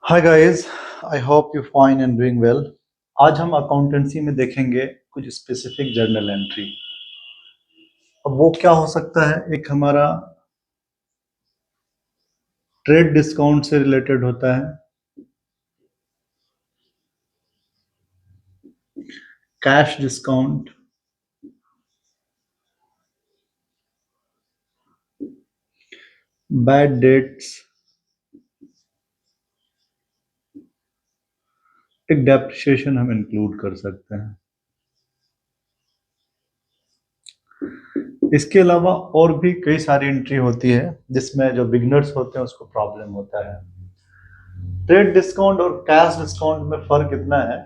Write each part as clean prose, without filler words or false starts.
Hi guys, I hope you fine and doing well. आज हम accountancy में देखेंगे कुछ स्पेसिफिक जर्नल एंट्री। अब वो क्या हो सकता है? एक हमारा ट्रेड डिस्काउंट से रिलेटेड होता है, कैश डिस्काउंट, बैड डेट्स, एक डेप्रिसिएशन हम इंक्लूड कर सकते हैं। इसके अलावा और भी कई सारी एंट्री होती है जिसमें जो बिगनर्स होते हैं उसको प्रॉब्लम होता है। ट्रेड डिस्काउंट और कैश डिस्काउंट में फर्क इतना है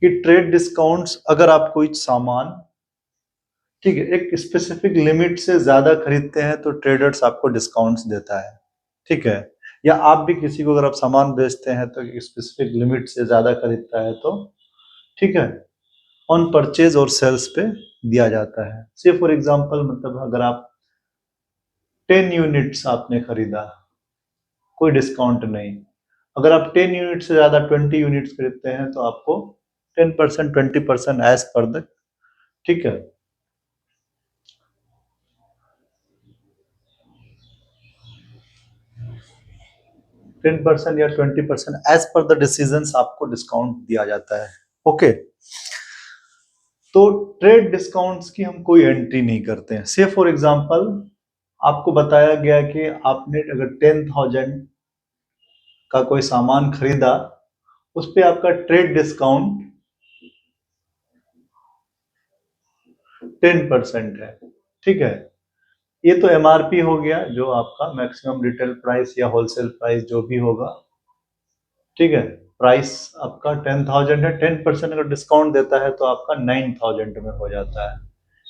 कि ट्रेड डिस्काउंट्स अगर आप कोई सामान, ठीक है, एक स्पेसिफिक लिमिट से ज्यादा खरीदते हैं तो ट्रेडर्स आपको डिस्काउंट्स देता है, ठीक है। या आप भी किसी को अगर आप सामान बेचते हैं तो एक स्पेसिफिक लिमिट से ज्यादा खरीदता है तो, ठीक है, ऑन परचेज और सेल्स पे दिया जाता है। से फॉर एग्जांपल, मतलब अगर आप 10 यूनिट्स आपने खरीदा, कोई डिस्काउंट नहीं। अगर आप 10 यूनिट से ज्यादा 20 यूनिट्स खरीदते हैं तो आपको 10%, 20% एज पर द, ठीक है, 10% या 20% एज पर द डिसीजंस आपको डिस्काउंट दिया जाता है। ओके, तो ट्रेड डिस्काउंट्स की हम कोई एंट्री नहीं करते हैं। से फॉर एग्जांपल, आपको बताया गया कि आपने अगर 10,000 का कोई सामान खरीदा, उस पे आपका ट्रेड डिस्काउंट 10% है, ठीक है। ये तो एमआरपी हो गया, जो आपका मैक्सिमम रिटेल प्राइस या होलसेल प्राइस जो भी होगा, ठीक है। प्राइस आपका 10,000 है, 10% अगर डिस्काउंट देता है तो आपका 9,000 में हो जाता है।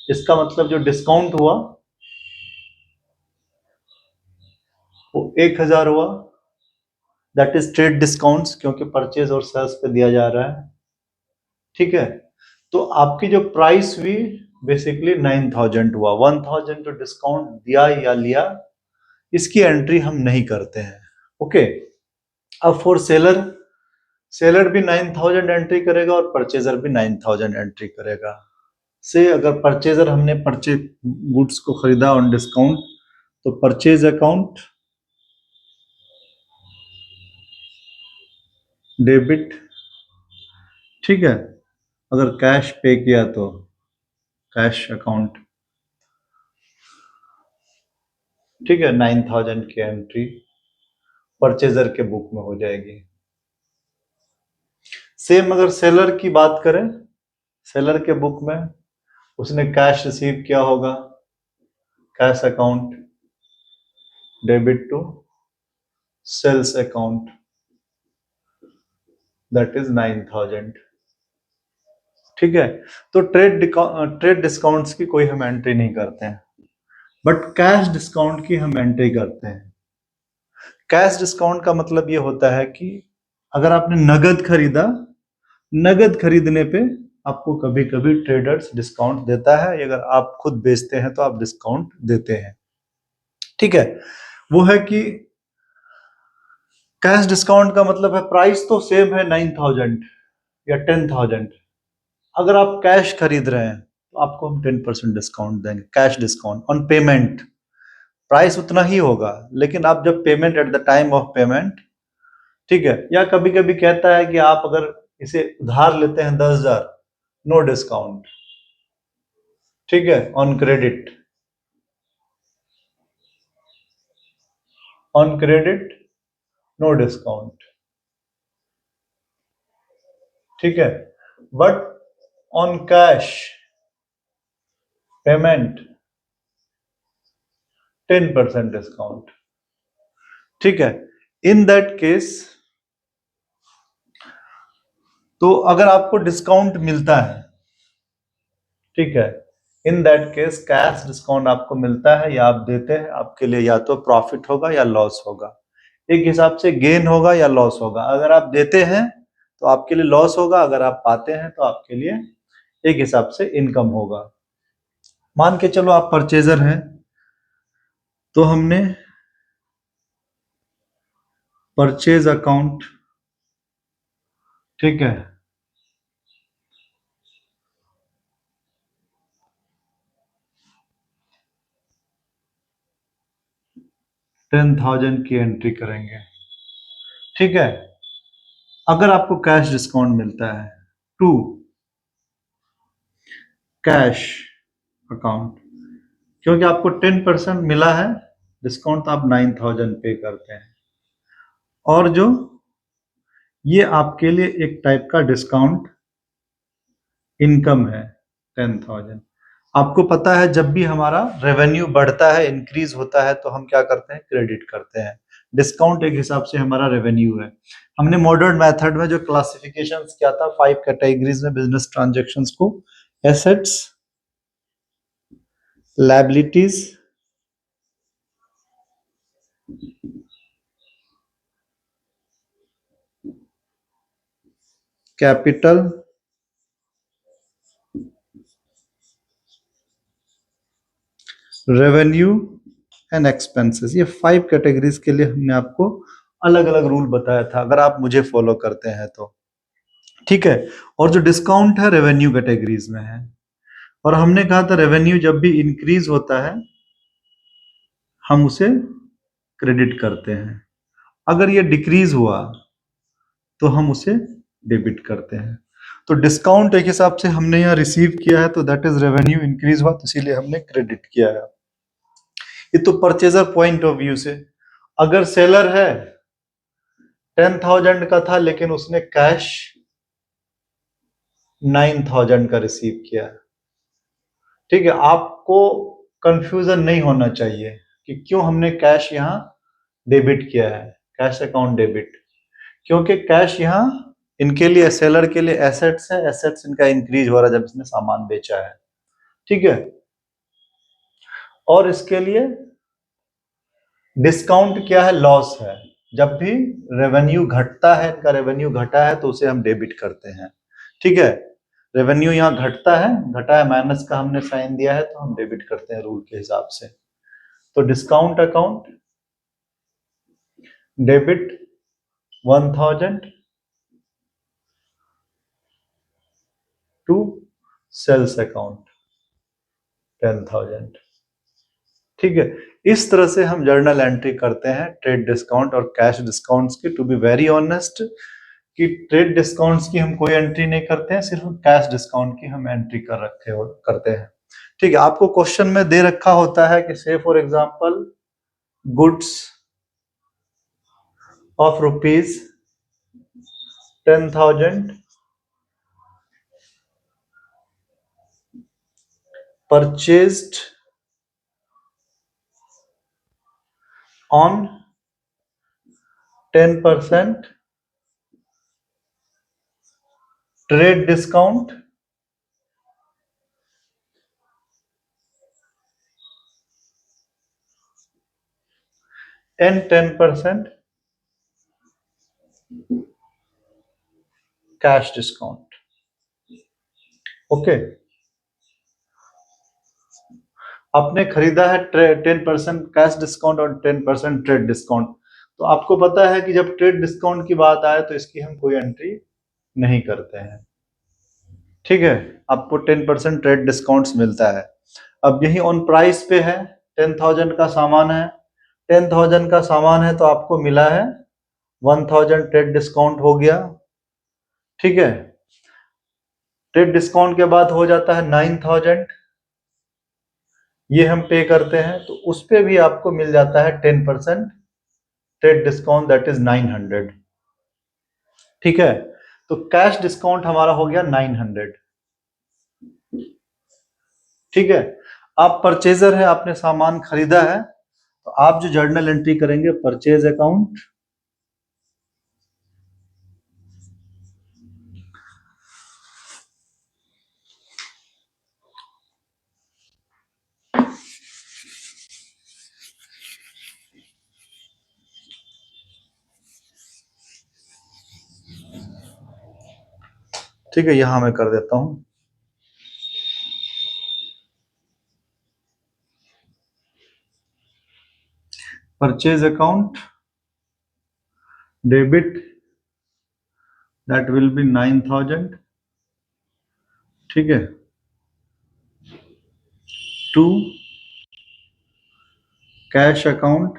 इसका मतलब जो डिस्काउंट हुआ वो 1,000 हुआ, दैट इज ट्रेड डिस्काउंट्स, क्योंकि परचेज और सेल्स पे दिया जा रहा है, ठीक है। तो आपकी जो प्राइस हुई बेसिकली 9,000 हुआ। 1,000 जो डिस्काउंट दिया या लिया, इसकी एंट्री हम नहीं करते हैं। ओके, अब फॉर सेलर, सेलर भी 9,000 एंट्री करेगा और परचेजर भी 9,000 एंट्री करेगा। से अगर परचेजर, हमने परचेज गुड्स को खरीदा ऑन डिस्काउंट, तो परचेज अकाउंट डेबिट, ठीक है। अगर कैश पे किया तो कैश अकाउंट, ठीक है। 9,000 की एंट्री परचेजर के बुक में हो जाएगी। सेम अगर सेलर की बात करें, सेलर के बुक में उसने कैश रिसीव किया होगा, cash account debit to sales account, that is 9,000, ठीक है। तो ट्रेड डिस्काउंट्स की कोई हम एंट्री नहीं करते हैं, बट कैश डिस्काउंट की हम एंट्री करते हैं। कैश डिस्काउंट का मतलब ये होता है कि अगर आपने नगद खरीदा, नगद खरीदने पे आपको कभी कभी ट्रेडर्स डिस्काउंट देता है। अगर आप खुद बेचते हैं तो आप डिस्काउंट देते हैं, ठीक है। वो है कि कैश डिस्काउंट का मतलब है प्राइस तो सेम है 9,000 या 10,000, अगर आप कैश खरीद रहे हैं तो आपको हम 10% डिस्काउंट देंगे, cash discount on payment. Price उतना ही होगा, लेकिन आप जब payment at the time of payment, ठीक है। या कभी कभी कहता है कि आप अगर इसे उधार लेते हैं 10,000, नो डिस्काउंट, ठीक है, on credit, on credit no discount, ठीक है। But on cash payment 10% discount, ठीक है। इन दैट केस, तो अगर आपको डिस्काउंट मिलता है, ठीक है, in that case cash discount आपको मिलता है या आप देते हैं, आपके लिए या तो प्रॉफिट होगा या लॉस होगा। एक हिसाब से गेन होगा या लॉस होगा। अगर आप देते हैं तो आपके लिए लॉस होगा, अगर आप पाते हैं तो आपके लिए एक हिसाब से इनकम होगा। मान के चलो आप परचेजर हैं, तो हमने परचेज अकाउंट, ठीक है, $10,000 की एंट्री करेंगे, ठीक है। अगर आपको कैश डिस्काउंट मिलता है टू कैश अकाउंट, क्योंकि आपको 10% मिला है डिस्काउंट, तो आप 9,000 पे करते हैं। और जो ये आपके लिए एक टाइप का डिस्काउंट इनकम है 10,000। आपको पता है जब भी हमारा रेवेन्यू बढ़ता है, इंक्रीज होता है, तो हम क्या करते हैं, क्रेडिट करते हैं। डिस्काउंट एक हिसाब से हमारा रेवेन्यू है। हमने मॉडर्न मेथड में जो क्लासिफिकेशन किया था 5 कैटेगरीज में बिजनेस ट्रांजेक्शन्स को, assets, liabilities, capital, revenue and expenses. ये 5 कैटेगरीज के लिए हमने आपको अलग अलग रूल बताया था, अगर आप मुझे फॉलो करते हैं तो, ठीक है। और जो डिस्काउंट है रेवेन्यू कैटेगरीज में है, और हमने कहा था रेवेन्यू जब भी इंक्रीज होता है हम उसे क्रेडिट करते हैं, अगर ये डिक्रीज हुआ तो हम उसे डेबिट करते हैं। तो डिस्काउंट एक हिसाब से हमने यहाँ रिसीव किया है, तो दैट इज रेवेन्यू इंक्रीज हुआ, तो इसीलिए हमने क्रेडिट किया है। ये तो परचेजर पॉइंट ऑफ व्यू से। अगर सेलर है 10,000 का था लेकिन उसने कैश 9,000 का रिसीव किया, ठीक है। आपको कंफ्यूजन नहीं होना चाहिए कि क्यों हमने कैश यहाँ डेबिट किया है, कैश अकाउंट डेबिट, क्योंकि कैश यहाँ इनके लिए, सेलर के लिए एसेट्स है, एसेट्स इनका इंक्रीज हो रहा है जब इसने सामान बेचा है, ठीक है। और इसके लिए डिस्काउंट क्या है, लॉस है। जब भी रेवेन्यू घटता है, इनका रेवेन्यू घटा है, तो उसे हम डेबिट करते हैं, ठीक है। रेवेन्यू यहाँ घटता है, घटा है, माइनस का हमने साइन दिया है, तो हम डेबिट करते हैं रूल के हिसाब से। तो discount account debit 1,000 to sales account 10,000, ठीक है। इस तरह से हम जर्नल एंट्री करते हैं ट्रेड डिस्काउंट और कैश डिस्काउंट्स की। टू बी वेरी ऑनेस्ट कि ट्रेड डिस्काउंट्स की हम कोई एंट्री नहीं करते हैं, सिर्फ कैश डिस्काउंट की हम एंट्री करते हैं, ठीक है। आपको क्वेश्चन में दे रखा होता है कि से for example goods of rupees 10,000 purchased on 10% trade discount and 10% cash discount, okay. आपने खरीदा है 10% कैश डिस्काउंट और 10% ट्रेड डिस्काउंट, तो आपको पता है कि जब ट्रेड डिस्काउंट की बात आए तो इसकी हम कोई एंट्री नहीं करते हैं, ठीक है। आपको 10% ट्रेड डिस्काउंट्स मिलता है। अब यही ऑन प्राइस पे है, 10,000 का सामान है, 10,000 का सामान है, तो आपको मिला है 1,000 ट्रेड डिस्काउंट हो गया, ठीक है। ट्रेड डिस्काउंट के बाद हो जाता है 9,000, ये हम पे करते हैं, तो उस पे भी आपको मिल जाता है 10% ट्रेड डिस्काउंट, दैट इज 900, ठीक है। तो कैश डिस्काउंट हमारा हो गया 900, ठीक है। आप परचेजर है, आपने सामान खरीदा है, तो आप जो जर्नल एंट्री करेंगे परचेज अकाउंट, ठीक है, यहां मैं कर देता हूं purchase account debit that will be 9,000, ठीक है, to cash account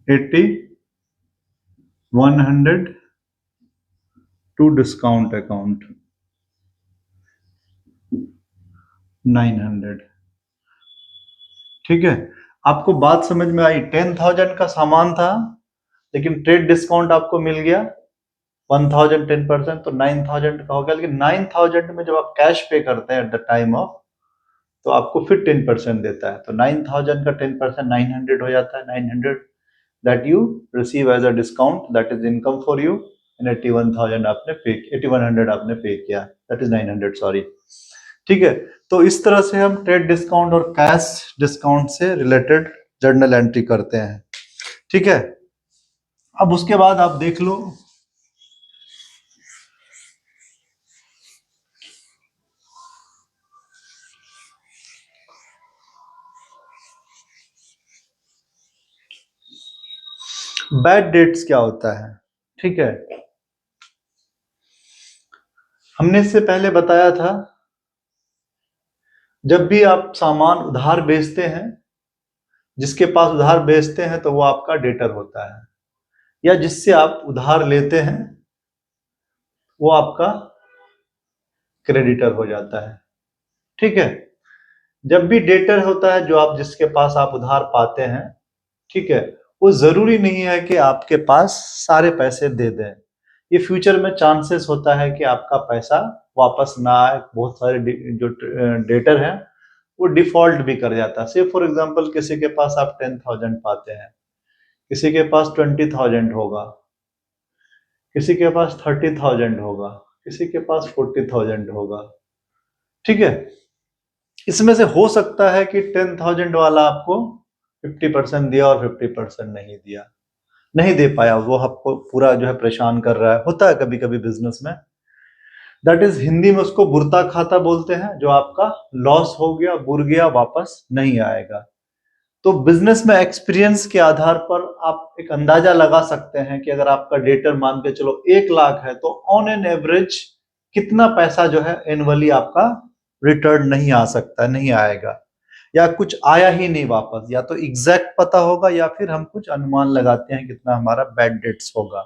80, 100 to discount account 900, ठीक है। आपको बात समझ में आई? 10,000 का सामान था लेकिन ट्रेड डिस्काउंट आपको मिल गया 1,000, 10%, तो 9,000 का हो गया। लेकिन 9,000 में जब आप कैश पे करते हैं एट द टाइम ऑफ, तो आपको फिर 10% देता है, तो 9,000 का 10% 900 हो जाता है। 900 that you receive as a discount, that is income for you, and 81,000 आपने पे, 8100 आपने पे किया, दैट इज 900, सॉरी, ठीक है। तो इस तरह से हम ट्रेड डिस्काउंट और कैश डिस्काउंट से रिलेटेड जर्नल एंट्री करते हैं, ठीक है। अब उसके बाद आप देख लो, बैड डेट्स क्या होता है, ठीक है। हमने इससे पहले बताया था, जब भी आप सामान उधार बेचते हैं, जिसके पास उधार बेचते हैं तो वो आपका डेटर होता है, या जिससे आप उधार लेते हैं वो आपका क्रेडिटर हो जाता है, ठीक है। जब भी डेटर होता है, जो आप जिसके पास आप उधार पाते हैं, ठीक है, वो जरूरी नहीं है कि आपके पास सारे पैसे दे दें। ये फ्यूचर में चांसेस होता है कि आपका पैसा वापस ना आए। बहुत सारे जो डेटर हैं वो डिफॉल्ट भी कर जाता है। से फॉर एग्जांपल, किसी के पास आप 10,000 पाते हैं, किसी के पास 20,000 होगा, किसी के पास 30,000 होगा, किसी के पास 40,000 होगा, ठीक है। इसमें से हो सकता है कि 10,000 वाला आपको 50% दिया और 50% नहीं दिया, नहीं दे पाया, वो आपको पूरा जो है परेशान कर रहा है। होता है कभी कभी बिजनेस में, दैट इज हिंदी में उसको बुरता खाता बोलते हैं। जो आपका लॉस हो गया, बुर गया, वापस नहीं आएगा। तो बिजनेस में एक्सपीरियंस के आधार पर आप एक अंदाजा लगा सकते हैं कि अगर आपका डेटर मान के चलो 1 लाख है, तो ऑन एन एवरेज कितना पैसा जो है एनुअली आपका रिटर्न नहीं आ सकता, नहीं आएगा, या कुछ आया ही नहीं वापस। या तो एग्जैक्ट पता होगा, या फिर हम कुछ अनुमान लगाते हैं कितना हमारा बैड डेट्स होगा।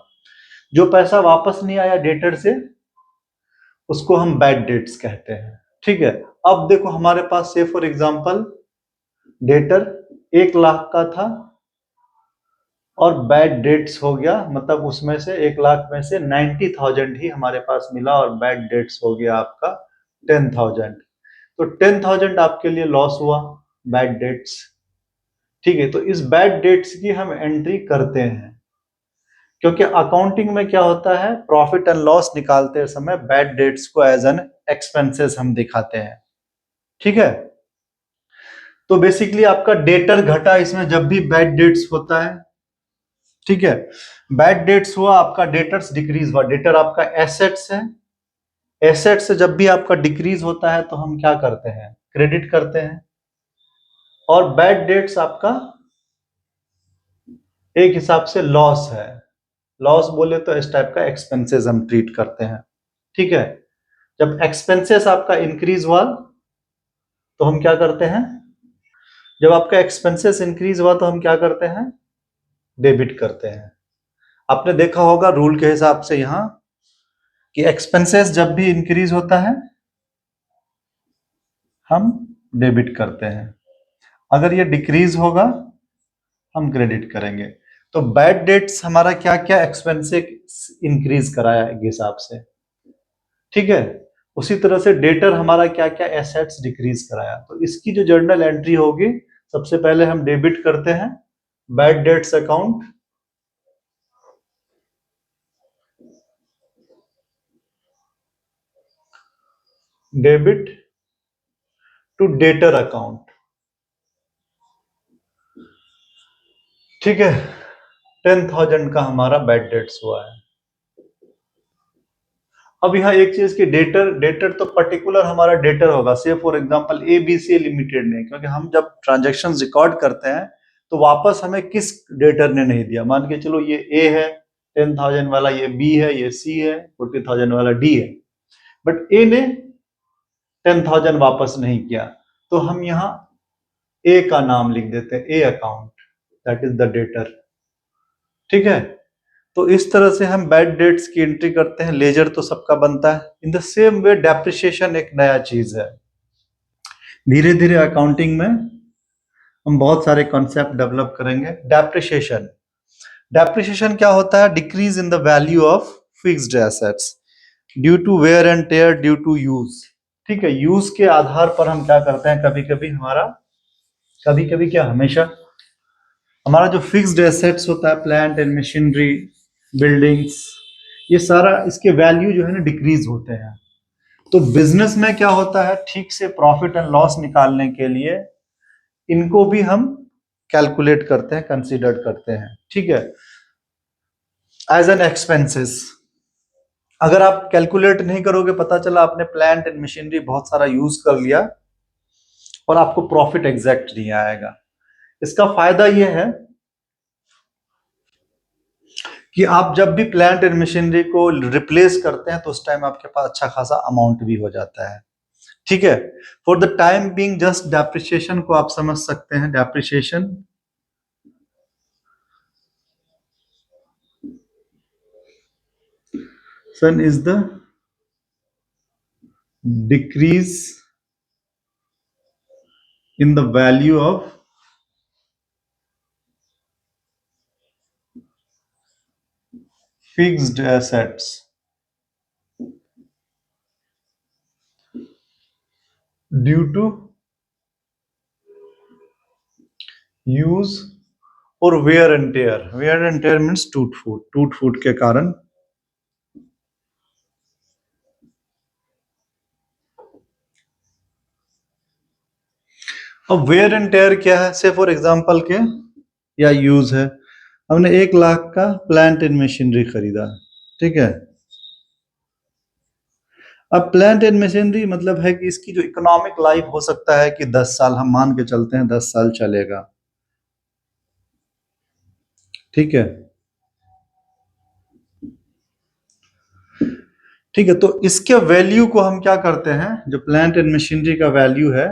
जो पैसा वापस नहीं आया डेटर से, उसको हम बैड डेट्स कहते हैं, ठीक है। अब देखो, हमारे पास से फॉर एग्जांपल डेटर 1 लाख का था और बैड डेट्स हो गया, मतलब उसमें से 1 लाख में से 90,000 ही हमारे पास मिला, और बैड डेट्स हो गया आपका 10,000। तो 10,000 आपके लिए लॉस हुआ, बैड डेट्स, ठीक है। तो इस बैड डेट्स की हम एंट्री करते हैं, क्योंकि अकाउंटिंग में क्या होता है, प्रॉफिट एंड लॉस निकालते समय बैड डेट्स को एज एन एक्सपेंसेस हम दिखाते हैं, ठीक है। तो बेसिकली आपका डेटर घटा इसमें जब भी बैड डेट्स होता है, ठीक है। बैड डेट्स हुआ, आपका डेटर्स डिक्रीज हुआ। डेटर आपका एसेट्स है, एसेट से जब भी आपका डिक्रीज होता है तो हम क्या करते हैं, क्रेडिट करते हैं। और बैड डेट्स आपका एक हिसाब से लॉस है। लॉस बोले तो इस टाइप का एक्सपेंसेस हम ट्रीट करते हैं, ठीक है। जब एक्सपेंसेस आपका इंक्रीज हुआ तो हम क्या करते हैं, जब आपका एक्सपेंसेस इंक्रीज हुआ तो हम क्या करते हैं, डेबिट करते हैं। आपने देखा होगा रूल के हिसाब से यहां कि एक्सपेंसेस जब भी इंक्रीज होता है हम डेबिट करते हैं, अगर ये डिक्रीज होगा हम क्रेडिट करेंगे। तो बैड डेट्स हमारा क्या क्या एक्सपेंसेस इंक्रीज कराया एक हिसाब से, ठीक है। उसी तरह से डेटर हमारा क्या क्या एसेट्स डिक्रीज कराया। तो इसकी जो जर्नल एंट्री होगी, सबसे पहले हम डेबिट करते हैं bad debts account, debit to debtor account, ठीक है। 10,000 का हमारा बैड डेट्स हुआ है। अब यहाँ एक चीज की, डेटर डेटर तो पर्टिकुलर हमारा डेटर होगा, से फॉर एग्जांपल एबीसी लिमिटेड ने, क्योंकि हम जब ट्रांजैक्शन रिकॉर्ड करते हैं तो वापस हमें किस डेटर ने नहीं दिया, मान के चलो ये ए है 10,000 वाला, ये बी है, ये सी है, 40,000 वाला डी है, बट ए ने 10,000 वापस नहीं किया, तो हम यहाँ ए का नाम लिख देते हैं, ए account, that is the debtor. ठीक है, तो इस तरह से हम बैड डेट्स की एंट्री करते हैं। लेजर तो सबका बनता है। In the same way depreciation एक नया चीज है। धीरे धीरे अकाउंटिंग में हम बहुत सारे कॉन्सेप्ट डेवलप करेंगे। डेप्रिसिएशन, डेप्रिसिएशन क्या होता है? Decrease in the value of fixed assets due to wear and tear due to use. ठीक है, यूज के आधार पर हम क्या करते हैं, कभी कभी क्या हमेशा हमारा जो फिक्स्ड एसेट्स होता है, प्लांट एंड मशीनरी, बिल्डिंग्स, ये सारा इसके वैल्यू जो है ना डिक्रीज होते हैं। तो बिजनेस में क्या होता है, ठीक से प्रॉफिट एंड लॉस निकालने के लिए इनको भी हम कैलकुलेट करते हैं, कंसीडर करते हैं। ठीक है, एज एन एक्सपेंसेस। अगर आप कैलकुलेट नहीं करोगे, पता चला आपने प्लांट एंड मशीनरी बहुत सारा यूज कर लिया और आपको प्रॉफिट एग्जैक्ट नहीं आएगा। इसका फायदा यह है कि आप जब भी प्लांट एंड मशीनरी को रिप्लेस करते हैं तो उस टाइम आपके पास अच्छा खासा अमाउंट भी हो जाता है। ठीक है, for the time being just depreciation को आप समझ सकते हैं। डेप्रिसिएशन सन is the decrease in the value of fixed assets due to use और wear and tear। wear and tear means टूट फूट के कारण। अब wear and tear क्या है? से फॉर एग्जांपल के या यूज है, हमने 1 लाख का प्लांट एंड मशीनरी खरीदा। ठीक है, अब प्लांट एंड मशीनरी मतलब है कि इसकी जो इकोनॉमिक लाइफ हो सकता है कि 10 साल, हम मान के चलते हैं 10 साल चलेगा। ठीक है, ठीक है, तो इसके वैल्यू को हम क्या करते हैं, जो प्लांट एंड मशीनरी का वैल्यू है,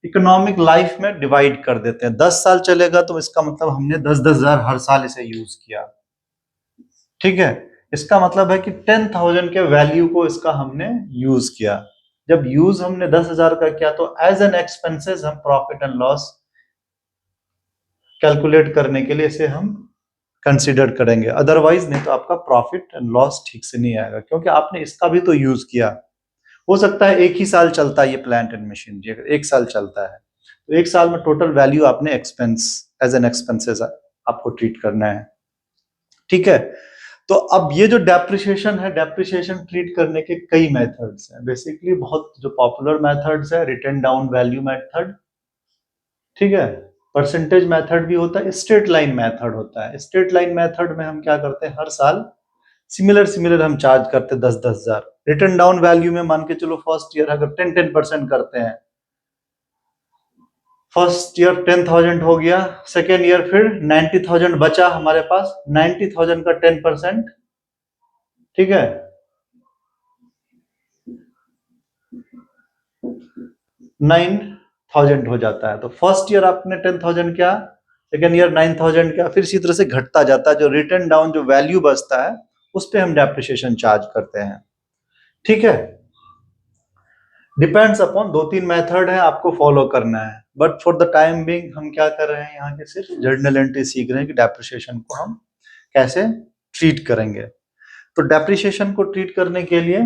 इकोनॉमिक लाइफ में डिवाइड कर देते हैं। 10 साल चलेगा तो इसका मतलब हमने 10,000 हर साल इसे यूज किया। ठीक है, इसका मतलब है कि 10,000 के वैल्यू को इसका हमने यूज किया। जब यूज हमने 10,000 का किया तो एज एन एक्सपेंसेस हम प्रॉफिट एंड लॉस कैलकुलेट करने के लिए इसे हम कंसीडर करेंगे। अदरवाइज नहीं तो आपका प्रॉफिट एंड लॉस ठीक से नहीं आएगा, क्योंकि आपने इसका भी तो यूज किया। हो सकता है 1 ही साल चलता है ये प्लांट एंड मशीनरी, अगर 1 साल चलता है तो 1 साल में टोटल वैल्यू आपने एक्सपेंस एज एन एक्सपेंसेस आपको ट्रीट करना है। ठीक है, तो अब ये जो डेप्रिसिएशन है, डेप्रिसिएशन ट्रीट करने के कई मेथड्स हैं। बेसिकली बहुत जो पॉपुलर मेथड्स है, रिटन डाउन वैल्यू मेथड, ठीक है, परसेंटेज मेथड भी होता है, स्ट्रेट लाइन मेथड होता है। स्ट्रेट लाइन मेथड में हम क्या करते हैं, हर साल सिमिलर हम चार्ज करते हैं 10,000। रिटर्न डाउन वैल्यू में मान के चलो फर्स्ट ईयर अगर 10% करते हैं, फर्स्ट ईयर 10,000 हो गया, सेकेंड ईयर फिर 90,000 बचा हमारे पास, 90,000 का 10%, ठीक है, 9,000 हो जाता है। तो फर्स्ट ईयर आपने 10,000 किया, सेकेंड ईयर 9,000 किया, फिर इसी तरह से घटता जाता है। जो रिटर्न डाउन जो वैल्यू बचता है उस पे हम डेप्रिसिएशन चार्ज करते हैं। ठीक है, डिपेंड्स अपॉन 2-3 मेथड है, आपको फॉलो करना है। But for the time Bing हम क्या कर रहे हैं, यहाँ के सिर्फ जर्नल एंट्री सीख रहे हैं कि डेप्रिसिएशन को हम कैसे ट्रीट करेंगे। तो डेप्रिसिएशन को ट्रीट करने के लिए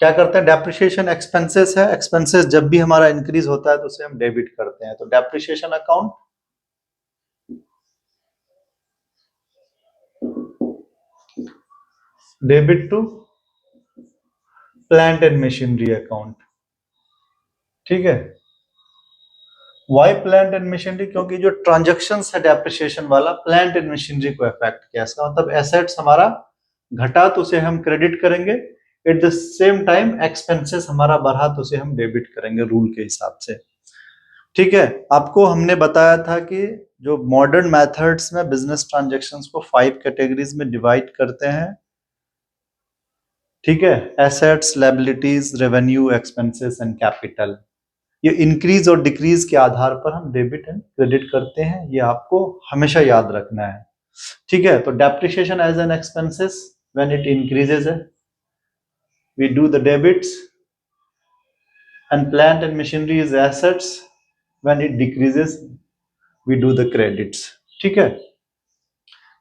क्या करते हैं, डेप्रिसिएशन एक्सपेंसेस है। एक्सपेंसेस जब भी हमारा इंक्रीज होता है तो उसे हम डेबिट करते हैं। तो depreciation account debit to plant and machinery account. ठीक है, वाई प्लांट एंड मशीनरी? क्योंकि जो ट्रांजेक्शन है डेप्रिसिएशन वाला प्लांट एंड मशीनरी को अफेक्ट किया। इसका मतलब एसेट्स हमारा घटा तो उसे हम क्रेडिट करेंगे, at the same time expenses हमारा बढ़ा तो उसे हम डेबिट करेंगे रूल के हिसाब से। ठीक है, आपको हमने बताया था कि जो मॉडर्न मेथड्स में बिजनेस ट्रांजैक्शंस को 5 कैटेगरीज में डिवाइड करते हैं। ठीक है, assets, liabilities, revenue, expenses and capital. ये इंक्रीज और डिक्रीज के आधार पर हम डेबिट एंड क्रेडिट करते हैं, ये आपको हमेशा याद रखना है। ठीक है, तो depreciation as an expenses when it increases है, we do the debits, and plant and machinery is assets, when it decreases we do the credits. ठीक है,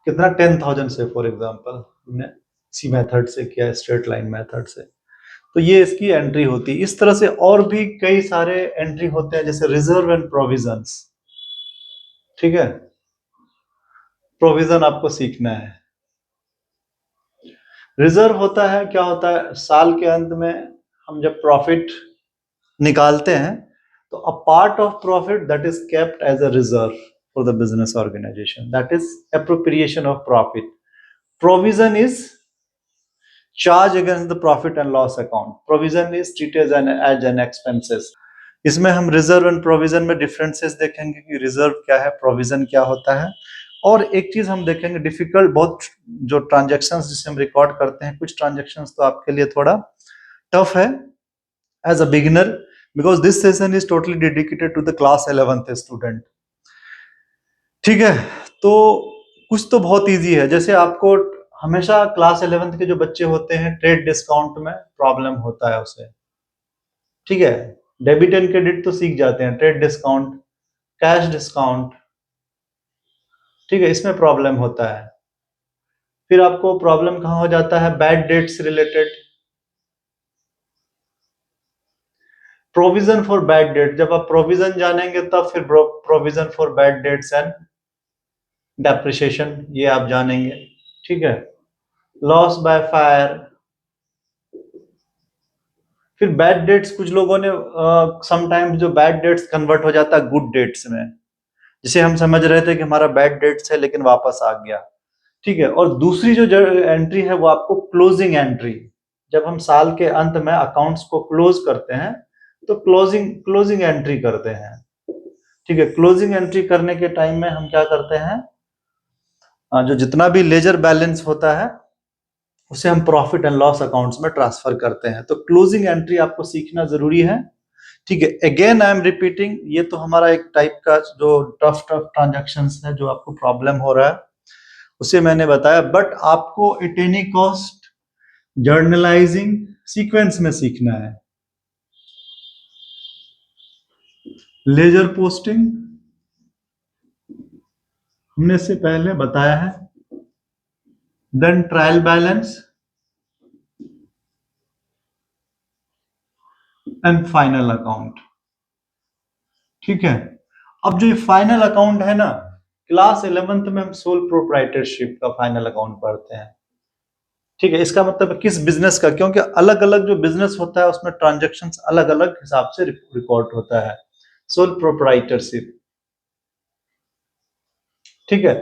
कितना 10,000 से फॉर एग्जांपल हमने सी मेथड से किया, स्ट्रेट लाइन मेथड से, तो ये इसकी एंट्री होती है। इस तरह से और भी कई सारे एंट्री होते हैं, जैसे रिजर्व एंड प्रोविजंस। ठीक है, प्रोविजन आपको सीखना है। रिजर्व होता है, क्या होता है, साल के अंत में हम जब प्रॉफिट निकालते हैं तो a part of profit that is kept as a reserve for the business organisation, that is appropriation of profit. Provision is charge against the profit and loss account, provision is treated as an expenses. इसमें हम reserve and provision में differences देखेंगे कि reserve क्या है, provision क्या होता है। और एक चीज हम देखेंगे, डिफिकल्ट बहुत जो ट्रांजैक्शंस जिसे हम रिकॉर्ड करते हैं, कुछ ट्रांजैक्शंस तो आपके लिए थोड़ा टफ है as a beginner, because this session is totally dedicated to the class 11th student. ठीक है, तो कुछ तो बहुत इजी है, जैसे आपको हमेशा क्लास 11th के जो बच्चे होते हैं ट्रेड डिस्काउंट में प्रॉब्लम होता है उसे। ठीक है, डेबिट एंड क्रेडिट तो सीख जाते हैं, ट्रेड डिस्काउंट, कैश डिस्काउंट, ठीक है, इसमें प्रॉब्लम होता है। फिर आपको प्रॉब्लम कहां हो जाता है, बैड डेट से related, provision for bad debt. जब आप प्रोविजन जानेंगे तब फिर provision for bad debts and depreciation ये आप जानेंगे। ठीक है, लॉस बाय फायर, फिर बैड डेट्स कुछ लोगों ने समटाइम्स जो बैड डेट्स कन्वर्ट हो जाता है गुड डेट्स में, जिसे हम समझ रहे थे कि हमारा बैड डेट्स है लेकिन वापस आ गया। ठीक है, और दूसरी जो एंट्री है वो आपको क्लोजिंग एंट्री, जब हम साल के अंत में अकाउंट्स को क्लोज करते हैं तो क्लोजिंग एंट्री करते हैं। ठीक है, क्लोजिंग एंट्री करने के टाइम में हम क्या करते हैं, जो जितना भी लेजर बैलेंस होता है उसे हम प्रॉफिट एंड लॉस अकाउंट्स में ट्रांसफर करते हैं। तो क्लोजिंग एंट्री आपको सीखना जरूरी है। ठीक है, अगेन आई एम रिपीटिंग, ये तो हमारा एक टाइप का जो टफ ट्रांजैक्शंस है जो आपको प्रॉब्लम हो रहा है उसे मैंने बताया, बट आपको at any cost journalising sequence में सीखना है। लेजर पोस्टिंग हमने इससे पहले बताया है, then trial balance and final account. ठीक है, अब जो ये फाइनल अकाउंट है ना, क्लास 11th में हम सोल प्रोप्राइटरशिप का फाइनल अकाउंट पढ़ते हैं। ठीक है, इसका मतलब किस बिजनेस का, क्योंकि अलग अलग जो बिजनेस होता है उसमें ट्रांजैक्शंस अलग अलग हिसाब से रिकॉर्ड होता है। सोल प्रोप्राइटरशिप, ठीक है,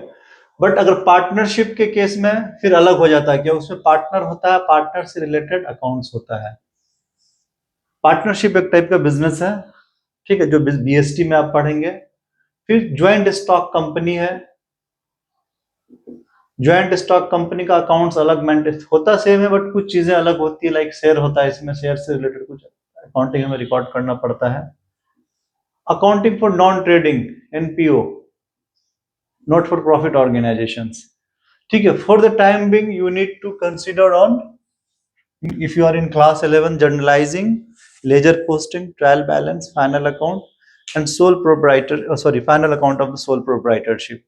बट अगर पार्टनरशिप के केस में फिर अलग हो जाता है, क्योंकि उसमें पार्टनर होता है, पार्टनर से रिलेटेड अकाउंट्स होता है। पार्टनरशिप एक टाइप का बिजनेस है, ठीक है, जो बीएसटी में आप पढ़ेंगे। फिर ज्वाइंट स्टॉक कंपनी है, ज्वाइंट स्टॉक कंपनी का अकाउंट्स अलग मेंटेन होता, सेम है बट कुछ चीजें अलग होती है, लाइक शेयर होता है, इसमें शेयर से रिलेटेड कुछ अकाउंटिंग हमें रिकॉर्ड करना पड़ता है। Accounting for non trading NPO, not for profit organisations. ठीक है, for the time being you need to consider on, if you are in class 11, journalizing, ledger posting, trial balance, final account and sole proprietor, final account of the sole proprietorship।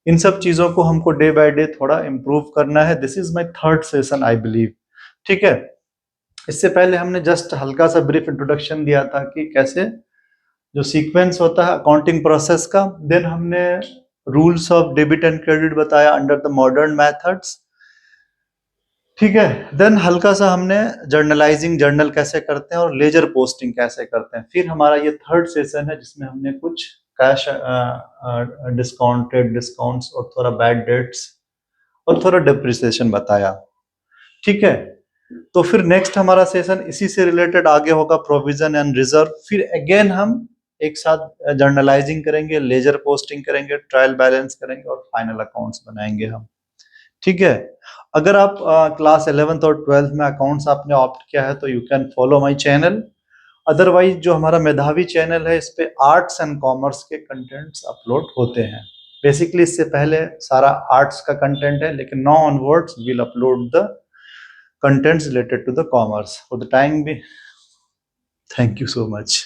इन सब चीजों को हमको day by day थोड़ा improve करना है। This is my third session I believe. ठीक है, इससे पहले हमने जस्ट हल्का सा ब्रीफ इंट्रोडक्शन दिया था कि कैसे जो सीक्वेंस होता है अकाउंटिंग प्रोसेस का, देन हमने rules of debit and credit बताया अंडर द मॉडर्न मेथड्स। ठीक है, देन हल्का सा हमने जर्नलाइजिंग, जर्नल कैसे करते हैं और लेजर पोस्टिंग कैसे करते हैं। फिर हमारा ये थर्ड सेशन है जिसमें हमने कुछ कैश डिस्काउंट, ट्रेड डिस्काउंट्स और थोड़ा बैड डेट्स और थोड़ा डिप्रिसिएशन बताया। ठीक है, तो फिर नेक्स्ट हमारा सेशन इसी से रिलेटेड आगे होगा, प्रोविजन एंड रिजर्व। फिर अगेन हम एक साथ जर्नलाइजिंग करेंगे, लेजर पोस्टिंग करेंगे, ट्रायल बैलेंस करेंगे और फाइनल अकाउंट्स बनाएंगे हम। ठीक है। अगर आप क्लास 11th और 12th में अकाउंट्स आपने ऑप्ट किया है तो you can follow my channel. Otherwise जो हमारा मेधावी चैनल है, इस पे आर्ट्स एंड कॉमर्स के कंटेंट्स अपलोड होते हैं। बेसिकली इससे पहले सारा आर्ट्स का कंटेंट है, लेकिन now onwards will upload the contents related to the commerce. For the time भी, थैंक यू सो मच।